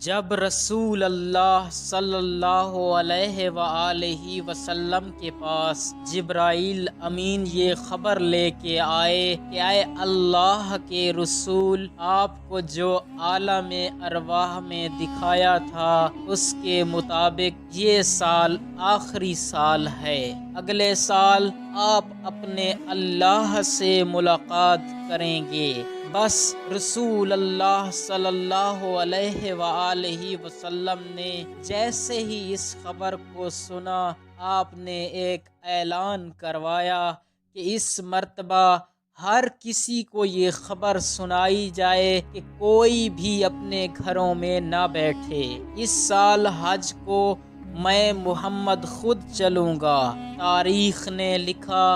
جب رسول اللہ صلی اللہ علیہ وآلہ وسلم کے پاس جبرائیل امین یہ خبر لے کے آئے کہ اے اللہ کے رسول، آپ کو جو عالم ارواح میں دکھایا تھا اس کے مطابق یہ سال آخری سال ہے، اگلے سال آپ اپنے اللہ سے ملاقات کریں گے۔ بس رسول اللہ صلی اللہ علیہ وآلہ وسلم نے جیسے ہی اس خبر کو سنا، آپ نے ایک اعلان کروایا کہ اس مرتبہ ہر کسی کو یہ خبر سنائی جائے کہ کوئی بھی اپنے گھروں میں نہ بیٹھے، اس سال حج کو میں محمد خود چلوں گا۔ تاریخ نے لکھا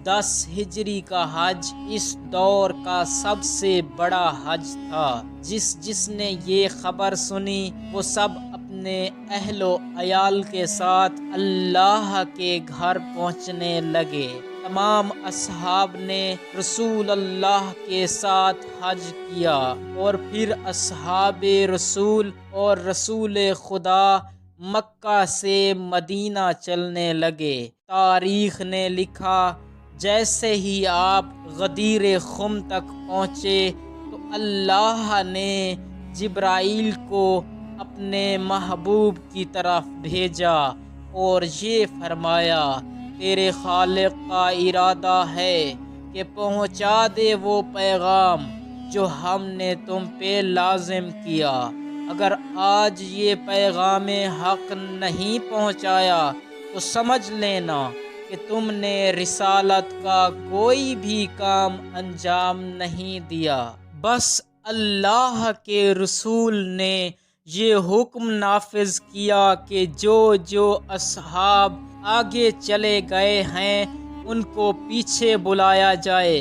10 ہجری کا حج اس دور کا سب سے بڑا حج تھا۔ جس نے یہ خبر سنی وہ سب اپنے اہل و عیال کے ساتھ اللہ کے گھر پہنچنے لگے۔ تمام اصحاب نے رسول اللہ کے ساتھ حج کیا اور پھر اصحاب رسول اور رسول خدا مکہ سے مدینہ چلنے لگے۔ تاریخ نے لکھا جیسے ہی آپ غدیر خم تک پہنچے تو اللہ نے جبرائیل کو اپنے محبوب کی طرف بھیجا اور یہ فرمایا، تیرے خالق کا ارادہ ہے کہ پہنچا دے وہ پیغام جو ہم نے تم پہ لازم کیا۔ اگر آج یہ پیغام حق نہیں پہنچایا تو سمجھ لینا کہ تم نے رسالت کا کوئی بھی کام انجام نہیں دیا۔ بس اللہ کے رسول نے یہ حکم نافذ کیا کہ جو اصحاب آگے چلے گئے ہیں ان کو پیچھے بلایا جائے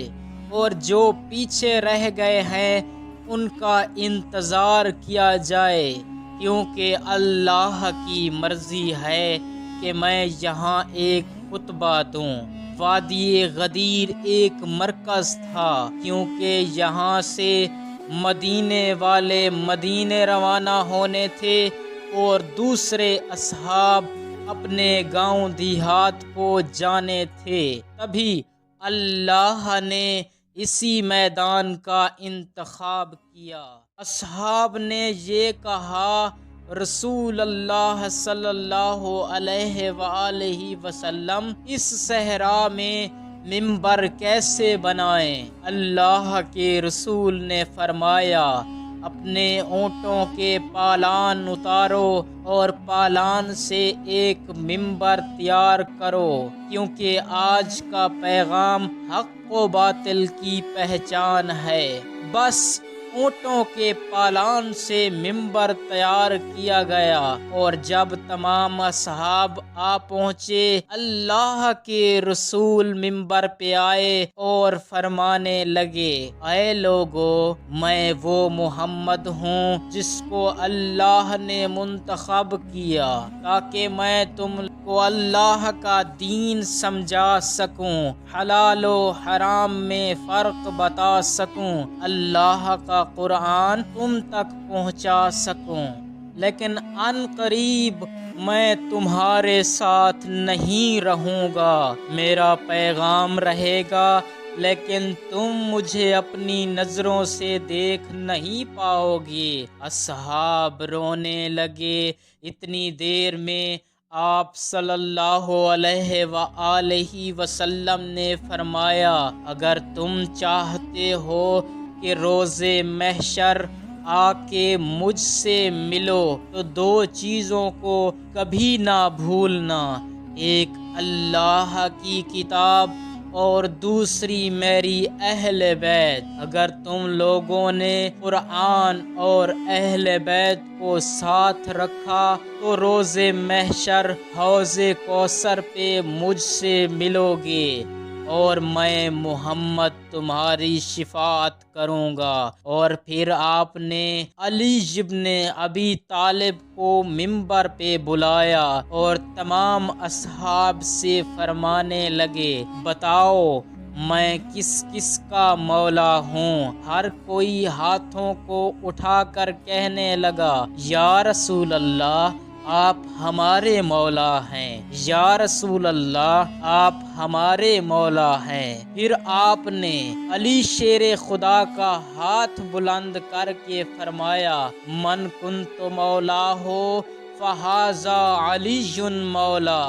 اور جو پیچھے رہ گئے ہیں ان کا انتظار کیا جائے، کیونکہ اللہ کی مرضی ہے کہ میں یہاں ایک خطبہ دوں۔ وادی غدیر ایک مرکز تھا، کیونکہ یہاں سے مدینے والے مدینے روانہ ہونے تھے اور دوسرے اصحاب اپنے گاؤں دیہات کو جانے تھے۔ تبھی اللہ نے اسی میدان کا انتخاب کیا۔ اصحاب نے یہ کہا، رسول اللہ صلی اللہ علیہ وآلہ وسلم اس صحرا میں منبر کیسے بنائیں؟ اللہ کے رسول نے فرمایا، اپنے اونٹوں کے پالان اتارو اور پالان سے ایک منبر تیار کرو، کیونکہ آج کا پیغام حق و باطل کی پہچان ہے۔ بس اونٹوں کے پالان سے منبر تیار کیا گیا اور جب تمام اصحاب آ پہنچے، اللہ کے رسول منبر پہ آئے اور فرمانے لگے، اے لوگو، میں وہ محمد ہوں جس کو اللہ نے منتخب کیا تاکہ میں تم کو اللہ کا دین سمجھا سکوں، حلال و حرام میں فرق بتا سکوں، اللہ کا قرآن تم تک پہنچا سکوں۔ لیکن ان قریب میں تمہارے ساتھ نہیں رہوں گا، میرا پیغام رہے گا لیکن تم مجھے اپنی نظروں سے دیکھ نہیں پاؤ گے۔ اصحاب رونے لگے۔ اتنی دیر میں آپ صلی اللہ علیہ وآلہ وسلم نے فرمایا، اگر تم چاہتے ہو کہ روز محشر آ کے مجھ سے ملو تو 2 چیزوں کو کبھی نہ بھولنا، ایک اللہ کی کتاب اور دوسری میری اہل بیت۔ اگر تم لوگوں نے قرآن اور اہل بیت کو ساتھ رکھا تو روز محشر حوض کوثر پہ مجھ سے ملو گے اور میں محمد تمہاری شفاعت کروں گا۔ اور پھر آپ نے علی ابن ابی طالب کو منبر پہ بلایا اور تمام اصحاب سے فرمانے لگے، بتاؤ میں کس کس کا مولا ہوں۔ ہر کوئی ہاتھوں کو اٹھا کر کہنے لگا، یا رسول اللہ آپ ہمارے مولا ہیں، یا رسول اللہ آپ ہمارے مولا ہیں۔ پھر آپ نے علی شیر خدا کا ہاتھ بلند کر کے فرمایا، من کنت مولا ہو فہذا علی مولا،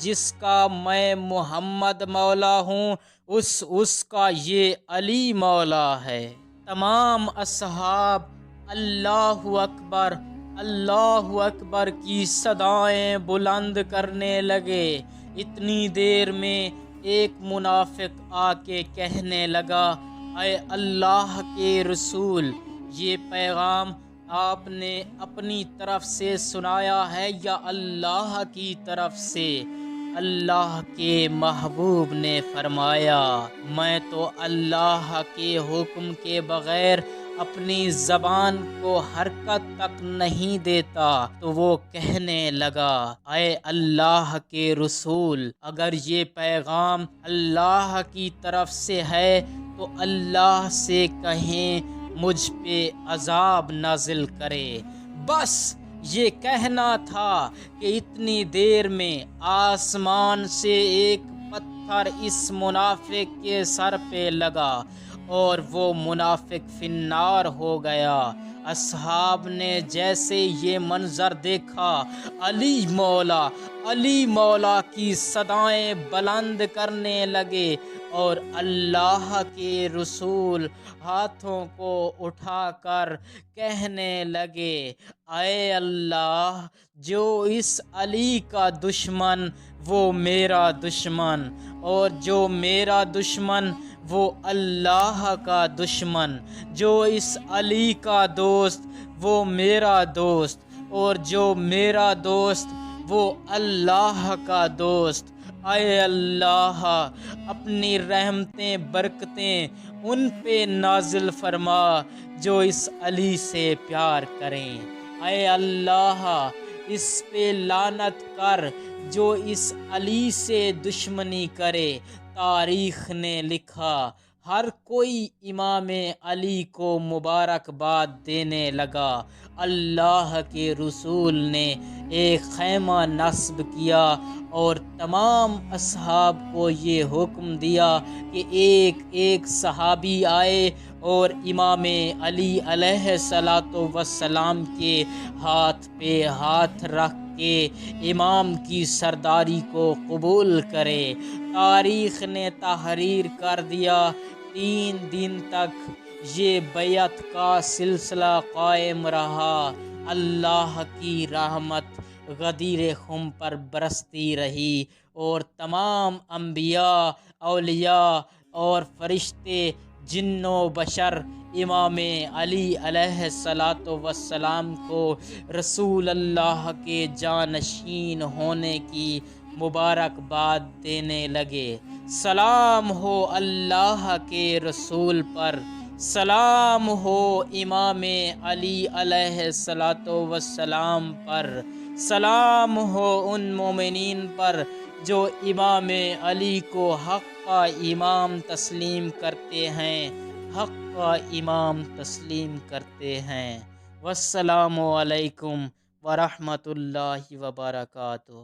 جس کا میں محمد مولا ہوں اس کا یہ علی مولا ہے۔ تمام اصحاب اللہ اکبر اللہ اکبر کی صدائیں بلند کرنے لگے۔ اتنی دیر میں ایک منافق آ کے کہنے لگا، اے اللہ کے رسول، یہ پیغام آپ نے اپنی طرف سے سنایا ہے یا اللہ کی طرف سے؟ اللہ کے محبوب نے فرمایا، میں تو اللہ کے حکم کے بغیر اپنی زبان کو حرکت تک نہیں دیتا۔ تو وہ کہنے لگا، اے اللہ کے رسول، اگر یہ پیغام اللہ کی طرف سے ہے تو اللہ سے کہیں مجھ پہ عذاب نازل کرے۔ بس یہ کہنا تھا کہ اتنی دیر میں آسمان سے ایک پتھر اس منافق کے سر پہ لگا اور وہ منافق فی النار ہو گیا۔ اصحاب نے جیسے یہ منظر دیکھا، علی مولا کی صدائیں بلند کرنے لگے اور اللہ کے رسول ہاتھوں کو اٹھا کر کہنے لگے، اے اللہ، جو اس علی کا دشمن وہ میرا دشمن، اور جو میرا دشمن وہ اللہ کا دشمن، جو اس علی کا دوست وہ میرا دوست، اور جو میرا دوست وہ اللہ کا دوست۔ اے اللہ، اپنی رحمتیں برکتیں ان پہ نازل فرما جو اس علی سے پیار کریں۔ اے اللہ، اس پہ لعنت کر جو اس علی سے دشمنی کرے۔ تاریخ نے لکھا، ہر کوئی امام علی کو مبارکباد دینے لگا۔ اللہ کے رسول نے ایک خیمہ نصب کیا اور تمام اصحاب کو یہ حکم دیا کہ ایک ایک صحابی آئے اور امام علی علیہ السلام کے ہاتھ پہ ہاتھ رکھ کے امام کی سرداری کو قبول کرے۔ تاریخ نے تحریر کر دیا، 3 دن تک یہ بیعت کا سلسلہ قائم رہا۔ اللہ کی رحمت غدیر خم پر برستی رہی اور تمام انبیاء، اولیاء اور فرشتے، جن و بشر امام علی علیہ السلام کو رسول اللہ کے جانشین ہونے کی مبارکباد دینے لگے۔ سلام ہو اللہ کے رسول پر، سلام ہو امام علی علیہ السلام پر، سلام ہو ان مومنین پر جو امام علی کو حق کا امام تسلیم کرتے ہیں، حق کا امام تسلیم کرتے ہیں۔ والسلام علیکم ورحمۃ اللہ وبرکاتہ۔